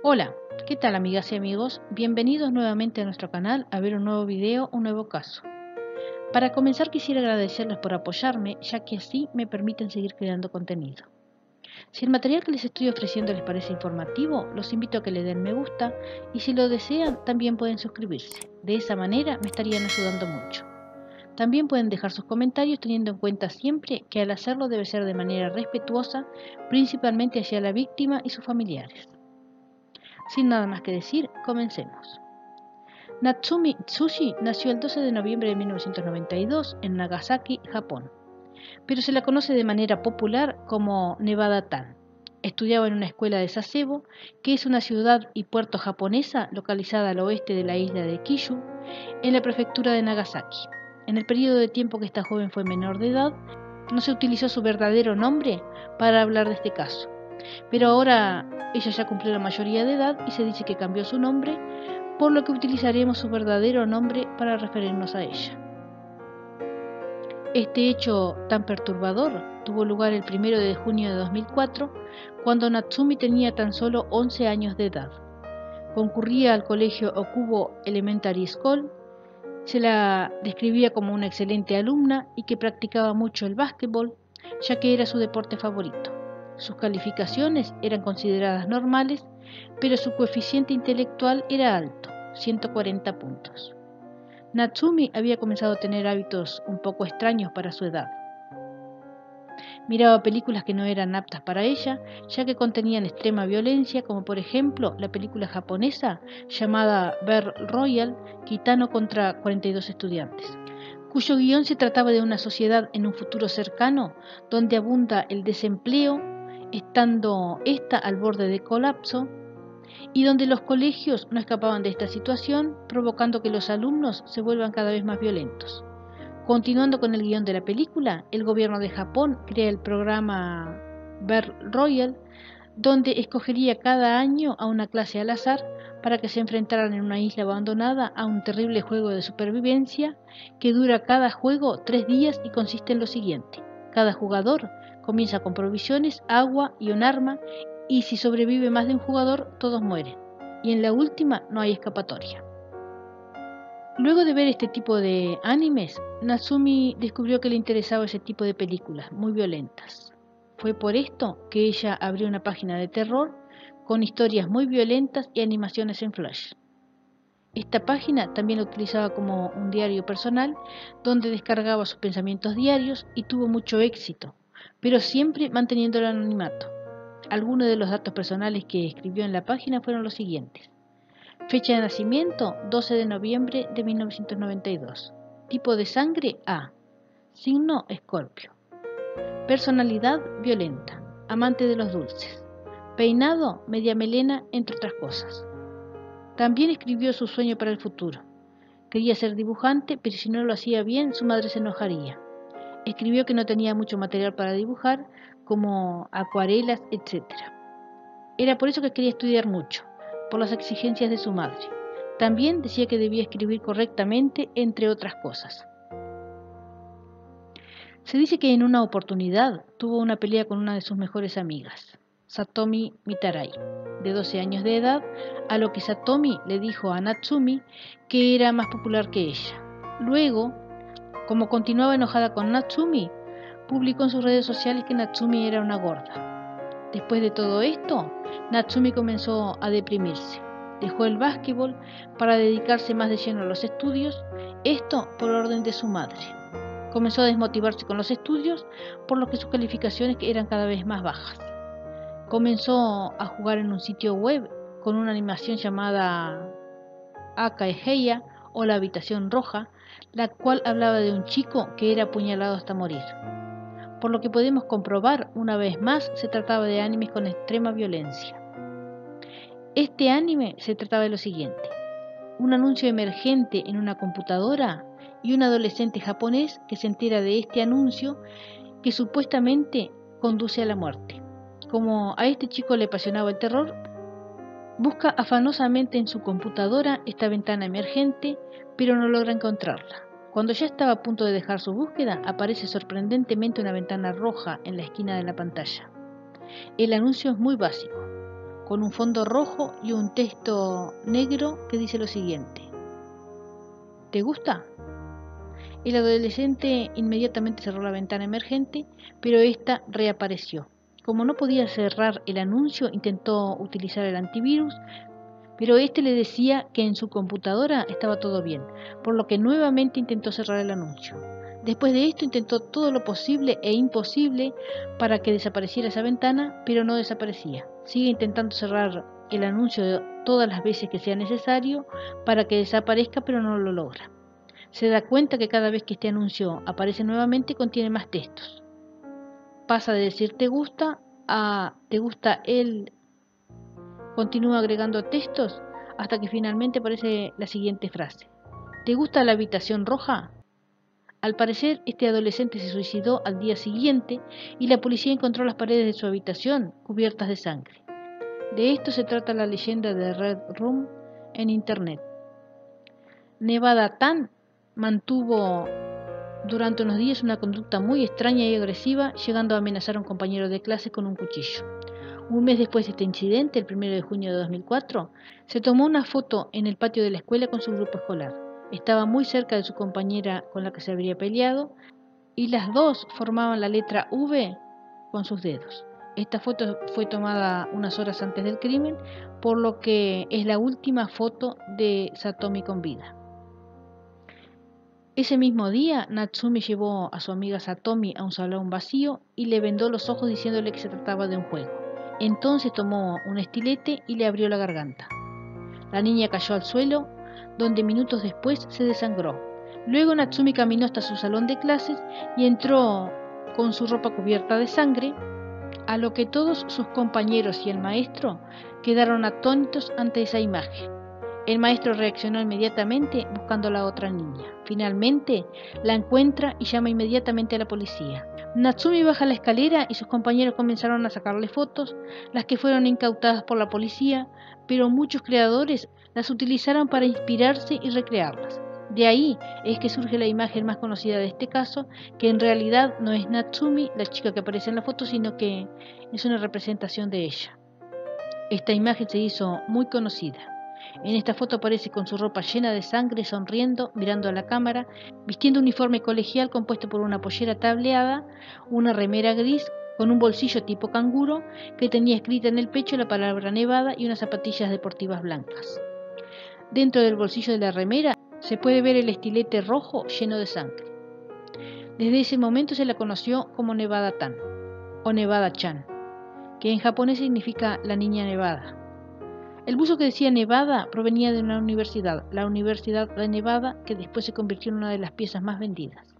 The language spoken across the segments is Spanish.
Hola, ¿qué tal amigas y amigos? Bienvenidos nuevamente a nuestro canal a ver un nuevo video, un nuevo caso. Para comenzar quisiera agradecerles por apoyarme, ya que así me permiten seguir creando contenido. Si el material que les estoy ofreciendo les parece informativo, los invito a que le den me gusta y si lo desean también pueden suscribirse. De esa manera me estarían ayudando mucho. También pueden dejar sus comentarios teniendo en cuenta siempre que al hacerlo debe ser de manera respetuosa, principalmente hacia la víctima y sus familiares. Sin nada más que decir, comencemos. Natsumi Tsushi nació el 12 de noviembre de 1992 en Nagasaki, Japón, pero se la conoce de manera popular como Nevada-tan. Estudiaba en una escuela de Sasebo, que es una ciudad y puerto japonesa localizada al oeste de la isla de Kyushu, en la prefectura de Nagasaki. En el periodo de tiempo que esta joven fue menor de edad, no se utilizó su verdadero nombre para hablar de este caso, pero ahora ella ya cumplió la mayoría de edad y se dice que cambió su nombre, por lo que utilizaremos su verdadero nombre para referirnos a ella. Este hecho tan perturbador tuvo lugar el 1 de junio de 2004, cuando Natsumi tenía tan solo 11 años de edad. Concurría al colegio Okubo Elementary School, se la describía como una excelente alumna y que practicaba mucho el básquetbol, ya que era su deporte favorito. Sus calificaciones eran consideradas normales, pero su coeficiente intelectual era alto, 140 puntos. Natsumi había comenzado a tener hábitos un poco extraños para su edad. Miraba películas que no eran aptas para ella, ya que contenían extrema violencia, como por ejemplo la película japonesa llamada Battle Royale, Kitano contra 42 estudiantes, cuyo guión se trataba de una sociedad en un futuro cercano donde abunda el desempleo, estando esta al borde de colapso, y donde los colegios no escapaban de esta situación, provocando que los alumnos se vuelvan cada vez más violentos. Continuando con el guión de la película, el gobierno de Japón crea el programa Battle Royale, donde escogería cada año a una clase al azar para que se enfrentaran en una isla abandonada a un terrible juego de supervivencia que dura cada juego 3 días y consiste en lo siguiente. Cada jugador comienza con provisiones, agua y un arma, y si sobrevive más de un jugador, todos mueren. Y en la última no hay escapatoria. Luego de ver este tipo de animes, Natsumi descubrió que le interesaba ese tipo de películas, muy violentas. Fue por esto que ella abrió una página de terror con historias muy violentas y animaciones en flash. Esta página también la utilizaba como un diario personal, donde descargaba sus pensamientos diarios y tuvo mucho éxito, pero siempre manteniendo el anonimato. Algunos de los datos personales que escribió en la página fueron los siguientes. Fecha de nacimiento, 12 de noviembre de 1992. Tipo de sangre, A. Signo, Escorpio. Personalidad, violenta. Amante de los dulces. Peinado, media melena, entre otras cosas. También escribió su sueño para el futuro. Quería ser dibujante, pero si no lo hacía bien, su madre se enojaría. Escribió que no tenía mucho material para dibujar, como acuarelas, etc. Era por eso que quería estudiar mucho, por las exigencias de su madre. También decía que debía escribir correctamente, entre otras cosas. Se dice que en una oportunidad tuvo una pelea con una de sus mejores amigas, Satomi Mitarai, de 12 años de edad, a lo que Satomi le dijo a Natsumi que era más popular que ella. Luego, como continuaba enojada con Natsumi, publicó en sus redes sociales que Natsumi era una gorda. Después de todo esto, Natsumi comenzó a deprimirse. Dejó el básquetbol para dedicarse más de lleno a los estudios, esto por orden de su madre. Comenzó a desmotivarse con los estudios, por lo que sus calificaciones eran cada vez más bajas. Comenzó a jugar en un sitio web con una animación llamada Akaeheya o la habitación roja, la cual hablaba de un chico que era apuñalado hasta morir. Por lo que podemos comprobar, una vez más, se trataba de animes con extrema violencia. Este anime se trataba de lo siguiente: un anuncio emergente en una computadora y un adolescente japonés que se entera de este anuncio que supuestamente conduce a la muerte. Como a este chico le apasionaba el terror, busca afanosamente en su computadora esta ventana emergente, pero no logra encontrarla. Cuando ya estaba a punto de dejar su búsqueda, aparece sorprendentemente una ventana roja en la esquina de la pantalla. El anuncio es muy básico. con un fondo rojo y un texto negro que dice lo siguiente: ¿te gusta? El adolescente inmediatamente cerró la ventana emergente, pero ésta reapareció. Como no podía cerrar el anuncio, intentó utilizar el antivirus, pero este le decía que en su computadora estaba todo bien, por lo que nuevamente intentó cerrar el anuncio. Después de esto intentó todo lo posible e imposible para que desapareciera esa ventana, pero no desaparecía. Sigue intentando cerrar el anuncio todas las veces que sea necesario para que desaparezca, pero no lo logra. Se da cuenta que cada vez que este anuncio aparece nuevamente contiene más textos. Pasa de decir te gusta a te gusta él. Continúa agregando textos hasta que finalmente aparece la siguiente frase: ¿te gusta la habitación roja? Al parecer, este adolescente se suicidó al día siguiente y la policía encontró las paredes de su habitación cubiertas de sangre. De esto se trata la leyenda de Red Room en Internet. Nevada Tan mantuvo durante unos días una conducta muy extraña y agresiva, llegando a amenazar a un compañero de clase con un cuchillo. Un mes después de este incidente, el 1 de junio de 2004, se tomó una foto en el patio de la escuela con su grupo escolar. Estaba muy cerca de su compañera con la que se habría peleado y las dos formaban la letra V con sus dedos. Esta foto fue tomada unas horas antes del crimen, por lo que es la última foto de Satomi con vida. Ese mismo día, Natsumi llevó a su amiga Satomi a un salón vacío y le vendó los ojos diciéndole que se trataba de un juego. Entonces tomó un estilete y le abrió la garganta. La niña cayó al suelo, donde minutos después se desangró. Luego Natsumi caminó hasta su salón de clases y entró con su ropa cubierta de sangre, a lo que todos sus compañeros y el maestro quedaron atónitos ante esa imagen. El maestro reaccionó inmediatamente buscando a la otra niña. Finalmente la encuentra y llama inmediatamente a la policía. Natsumi baja la escalera y sus compañeros comenzaron a sacarle fotos, las que fueron incautadas por la policía, pero muchos creadores las utilizaron para inspirarse y recrearlas. De ahí es que surge la imagen más conocida de este caso, que en realidad no es Natsumi, la chica que aparece en la foto, sino que es una representación de ella. Esta imagen se hizo muy conocida. En esta foto aparece con su ropa llena de sangre, sonriendo, mirando a la cámara, vistiendo un uniforme colegial compuesto por una pollera tableada, una remera gris con un bolsillo tipo canguro que tenía escrita en el pecho la palabra Nevada y unas zapatillas deportivas blancas. Dentro del bolsillo de la remera se puede ver el estilete rojo lleno de sangre. Desde ese momento se la conoció como Nevada Tan o Nevada Chan, que en japonés significa la niña nevada. El buzo que decía Nevada provenía de una universidad, la Universidad de Nevada, que después se convirtió en una de las piezas más vendidas.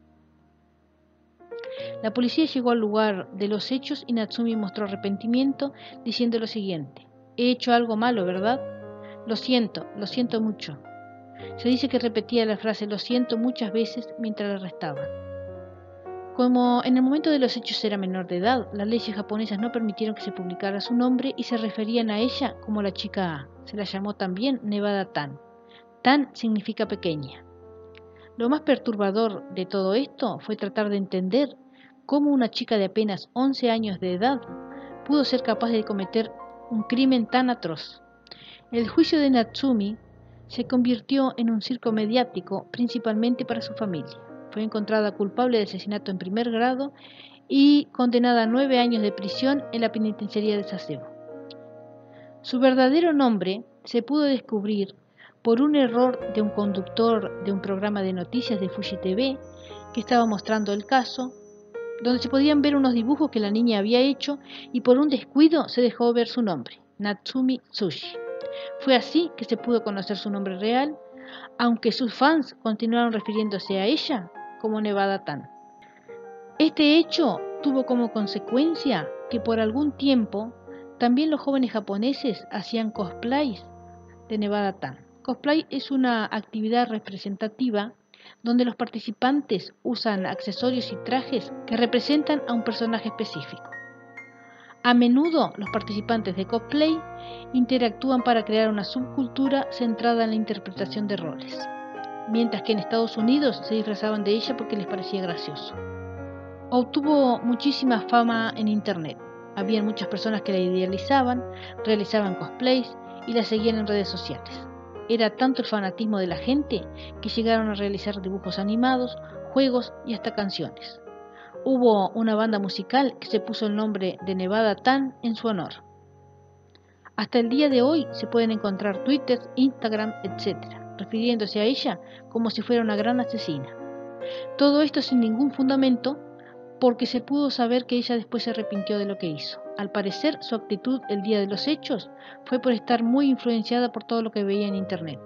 La policía llegó al lugar de los hechos y Natsumi mostró arrepentimiento diciendo lo siguiente: he hecho algo malo, ¿verdad? Lo siento mucho. Se dice que repetía la frase lo siento muchas veces mientras la arrestaban. Como en el momento de los hechos era menor de edad, las leyes japonesas no permitieron que se publicara su nombre y se referían a ella como la chica A. Se la llamó también Nevada Tan. Tan significa pequeña. Lo más perturbador de todo esto fue tratar de entender cómo una chica de apenas 11 años de edad pudo ser capaz de cometer un crimen tan atroz. El juicio de Natsumi se convirtió en un circo mediático, principalmente para su familia. Fue encontrada culpable de asesinato en primer grado y condenada a 9 años de prisión en la penitenciaría de Sasebo. Su verdadero nombre se pudo descubrir por un error de un conductor de un programa de noticias de Fuji TV que estaba mostrando el caso, donde se podían ver unos dibujos que la niña había hecho y por un descuido se dejó ver su nombre, Natsumi Tsushi. Fue así que se pudo conocer su nombre real, aunque sus fans continuaron refiriéndose a ella como Nevada Tan. Este hecho tuvo como consecuencia que por algún tiempo también los jóvenes japoneses hacían cosplays de Nevada Tan. Cosplay es una actividad representativa donde los participantes usan accesorios y trajes que representan a un personaje específico. A menudo los participantes de cosplay interactúan para crear una subcultura centrada en la interpretación de roles, mientras que en Estados Unidos se disfrazaban de ella porque les parecía gracioso. Obtuvo muchísima fama en Internet. Había muchas personas que la idealizaban, realizaban cosplays y la seguían en redes sociales. Era tanto el fanatismo de la gente que llegaron a realizar dibujos animados, juegos y hasta canciones. Hubo una banda musical que se puso el nombre de Nevada Tan en su honor. Hasta el día de hoy se pueden encontrar Twitter, Instagram, etc., refiriéndose a ella como si fuera una gran asesina. Todo esto sin ningún fundamento, porque se pudo saber que ella después se arrepintió de lo que hizo. Al parecer, su actitud el día de los hechos fue por estar muy influenciada por todo lo que veía en internet,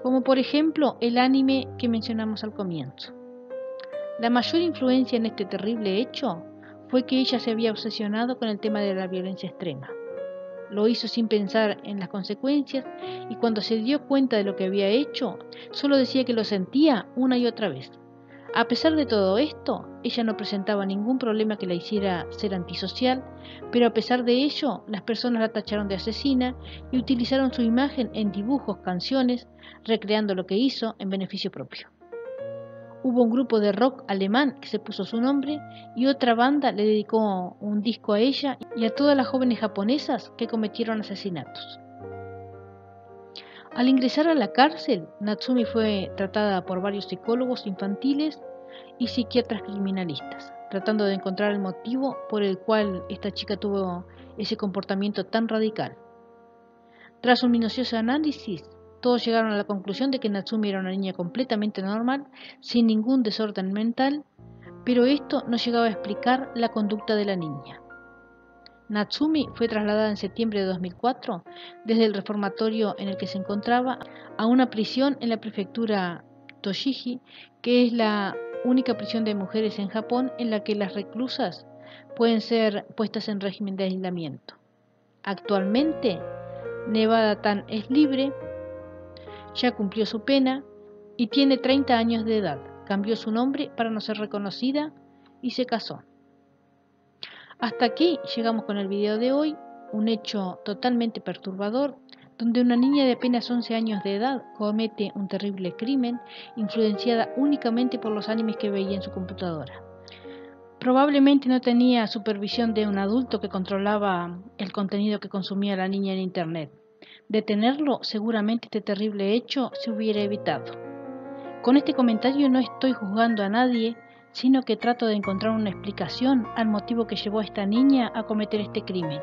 como por ejemplo el anime que mencionamos al comienzo. La mayor influencia en este terrible hecho fue que ella se había obsesionado con el tema de la violencia extrema. Lo hizo sin pensar en las consecuencias y cuando se dio cuenta de lo que había hecho, solo decía que lo sentía una y otra vez. A pesar de todo esto, ella no presentaba ningún problema que la hiciera ser antisocial, pero a pesar de ello, las personas la tacharon de asesina y utilizaron su imagen en dibujos, canciones, recreando lo que hizo en beneficio propio. Hubo un grupo de rock alemán que se puso su nombre y otra banda le dedicó un disco a ella y a todas las jóvenes japonesas que cometieron asesinatos. Al ingresar a la cárcel, Natsumi fue tratada por varios psicólogos infantiles y psiquiatras criminalistas, tratando de encontrar el motivo por el cual esta chica tuvo ese comportamiento tan radical. Tras un minucioso análisis, todos llegaron a la conclusión de que Natsumi era una niña completamente normal, sin ningún desorden mental, pero esto no llegaba a explicar la conducta de la niña. Natsumi fue trasladada en septiembre de 2004 desde el reformatorio en el que se encontraba a una prisión en la prefectura Tochigi, que es la única prisión de mujeres en Japón en la que las reclusas pueden ser puestas en régimen de aislamiento. Actualmente, Nevada Tan es libre, ya cumplió su pena y tiene 30 años de edad. Cambió su nombre para no ser reconocida y se casó. Hasta aquí llegamos con el video de hoy, un hecho totalmente perturbador, donde una niña de apenas 11 años de edad comete un terrible crimen, influenciada únicamente por los animes que veía en su computadora. Probablemente no tenía supervisión de un adulto que controlaba el contenido que consumía la niña en internet. De tenerlo, seguramente este terrible hecho se hubiera evitado. Con este comentario no estoy juzgando a nadie, sino que trato de encontrar una explicación al motivo que llevó a esta niña a cometer este crimen.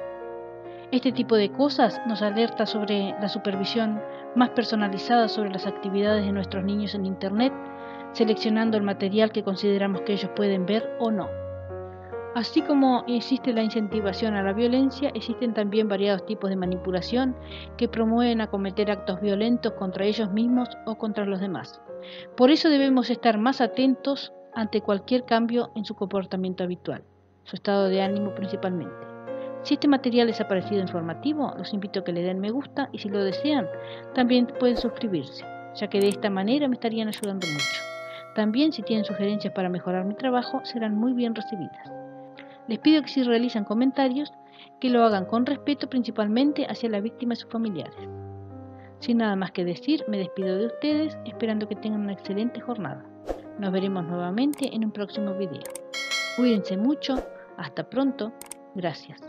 Este tipo de cosas nos alerta sobre la supervisión más personalizada sobre las actividades de nuestros niños en Internet, seleccionando el material que consideramos que ellos pueden ver o no. Así como existe la incentivación a la violencia, existen también variados tipos de manipulación que promueven a cometer actos violentos contra ellos mismos o contra los demás. Por eso debemos estar más atentos ante cualquier cambio en su comportamiento habitual, su estado de ánimo principalmente. Si este material les ha parecido informativo, los invito a que le den me gusta y si lo desean, también pueden suscribirse, ya que de esta manera me estarían ayudando mucho. También si tienen sugerencias para mejorar mi trabajo, serán muy bien recibidas. Les pido que si realizan comentarios, que lo hagan con respeto principalmente hacia la víctima y sus familiares. Sin nada más que decir, me despido de ustedes, esperando que tengan una excelente jornada. Nos veremos nuevamente en un próximo video. Cuídense mucho, hasta pronto, gracias.